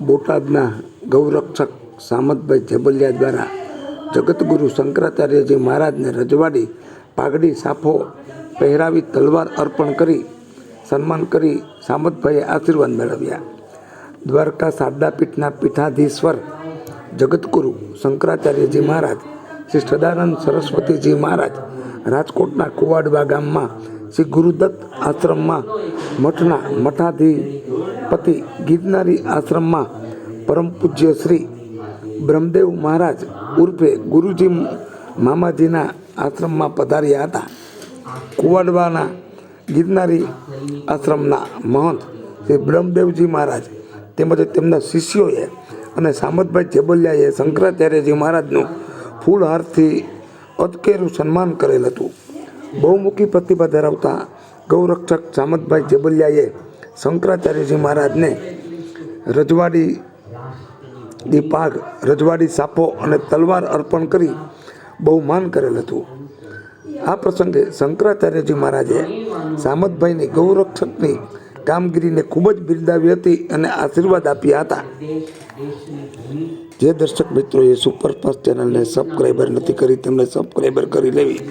બોટાદના ગૌરક્ષક સામતભાઈ જેબલિયા દ્વારા જગતગુરુ શંકરાચાર્યજી મહારાજને રજવાડી પાઘડી સાફો પહેરાવી તલવાર અર્પણ કરી સન્માન કરી સામતભાઈએ આશીર્વાદ મેળવ્યા. દ્વારકા શારદાપીઠના પીઠાધીશ્વર જગતગુરુ શંકરાચાર્યજી મહારાજ શ્રી સદાનંદ સરસ્વતીજી મહારાજ રાજકોટના કુવાડવા ગામમાં શ્રી ગુરુદત્ત આશ્રમમાં મઠના મઠાધિપતિ ગિરનારી આશ્રમમાં પરમ પૂજ્ય શ્રી બ્રહ્મદેવ મહારાજ ઉર્ફે ગુરુજી મામાજીના આશ્રમમાં પધાર્યા હતા. કુવાડવાના ગિરનારી આશ્રમના મહંત શ્રી બ્રહ્મદેવજી મહારાજ તેમજ તેમના શિષ્યોએ અને સામતભાઈ જેબલિયાએ શંકરાચાર્યજી મહારાજનું ફૂલહારથી અતકેરું સન્માન કરેલ હતું. બહુમુખી પ્રતિભા ધરાવતા ગૌરક્ષક સામતભાઈ જેબલિયાએ શંકરાચાર્યજી મહારાજને રજવાડી પાઘ રજવાડી સાફો અને તલવાર અર્પણ કરી બહુમાન કરેલ હતું. આ પ્રસંગે શંકરાચાર્યજી મહારાજે સામતભાઈની ગૌરક્ષકની કામગીરીને ખૂબ જ બિરદાવી હતી અને આશીર્વાદ આપ્યા હતા. જે દર્શક મિત્રોએ સુપરફાસ્ટ ચેનલને સબસ્ક્રાઈબર નથી કરી તેમને સબસ્ક્રાઈબર કરી લેવી.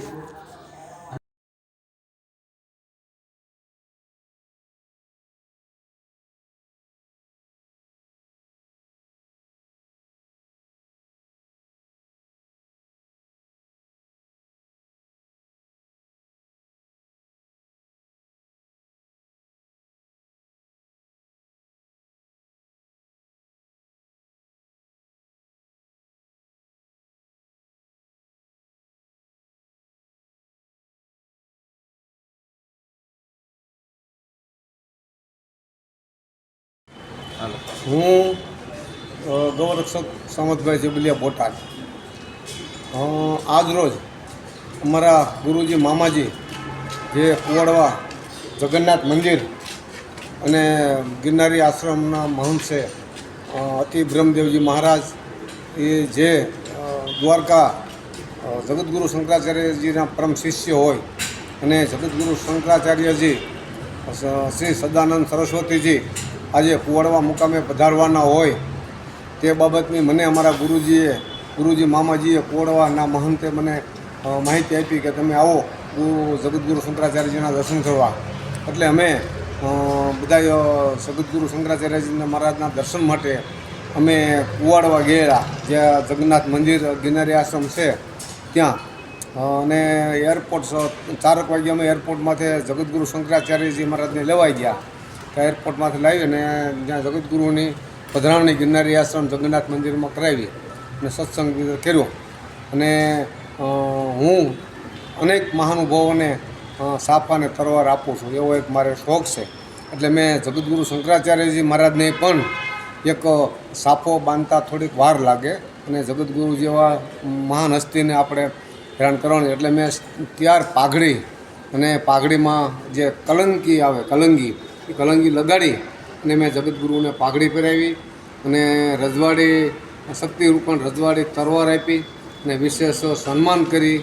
હું ગૌરક્ષક સામતભાઈ જેબલિયા બોટાદ. આજ રોજ અમારા ગુરુજી મામાજી જે કુવાડવા જગન્નાથ મંદિર અને ગિરનારી આશ્રમના મહંત છે અતિ બ્રહ્મદેવજી મહારાજ એ જે દ્વારકા જગતગુરુ શંકરાચાર્યજીના પરમ શિષ્ય હોય અને જગતગુરુ શંકરાચાર્યજી શ્રી સદાનંદ સરસ્વતીજી આજે કુવાડવા મુકામે પધારવાના હોય તે બાબતની મને અમારા ગુરુજી મામાજીએ કુવાડવાના મહંતે મને માહિતી આપી કે તમે આવો જગતગુરુ શંકરાચાર્યજીના દર્શન કરવા. એટલે અમે બધા જગતગુરુ શંકરાચાર્યજીના મહારાજના દર્શન માટે અમે કુવાડવા ગયેલા, જ્યાં જગન્નાથ મંદિર ગિરનારી આશ્રમ છે ત્યાં. અને એરપોર્ટ 4 વાગે અમે એરપોર્ટમાંથી જગતગુરુ શંકરાચાર્યજી મહારાજને લેવાઈ ગયા. ત્યાં એરપોર્ટમાંથી લાવી અને જ્યાં જગતગુરુની પધરામણી ગિરનારી આશ્રમ જગન્નાથ મંદિરમાં કરાવી અને સત્સંગ કર્યો. અને હું અનેક મહાનુભાવોને સાફા અને તરવાર આપું છું, એવો એક મારે શોખ છે. એટલે મેં જગતગુરુ શંકરાચાર્યજી મહારાજને પણ એક સાફો બાંધતા થોડીક વાર લાગે અને જગતગુરુ જેવા મહાન હસ્તીને આપણે હેરાન કરવાની, એટલે મેં ત્યાર પાઘડી અને પાઘડીમાં જે કલંકી આવે કલંગી લગાડી અને મેં જગતગુરુને પાઘડી પહેરાવી અને રજવાડી શક્તિરૂપણ રજવાડી તરવાર આપી અને વિશેષ સન્માન કરી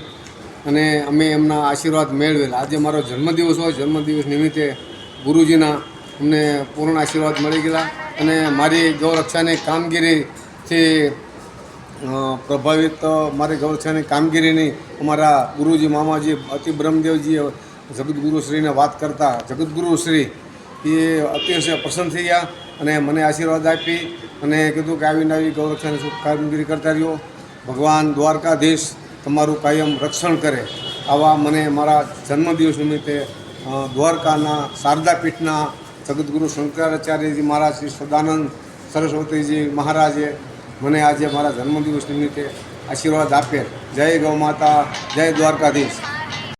અને અમે એમના આશીર્વાદ મેળવેલા. આજે મારો જન્મદિવસ હોય, જન્મદિવસ નિમિત્તે ગુરુજીના અમને પૂર્ણ આશીર્વાદ મળી ગયેલા અને મારી ગૌરક્ષાની કામગીરીથી પ્રભાવિત મારી ગૌરક્ષાની કામગીરીની અમારા ગુરુજી મામાજી અતિ બ્રહ્મદેવજીએ જગતગુરુશ્રીને વાત કરતા જગતગુરુશ્રી એ અતિશય પ્રસન્ન થઈ ગયા અને મને આશીર્વાદ આપી અને કીધું કે આવીને આવી ગૌરક્ષાની શુભ કામગીરી કરતા રહ્યો. ભગવાન દ્વારકાધીશ તમારું કાયમ રક્ષણ કરે. આવા મને મારા જન્મદિવસ નિમિત્તે દ્વારકાના શારદાપીઠના જગતગુરુ શંકરાચાર્યજી મહારાજ શ્રી સદાનંદ સરસ્વતીજી મહારાજે મને આજે મારા જન્મદિવસ નિમિત્તે આશીર્વાદ આપે. જય ગૌ માતા, જય દ્વારકાધીશ.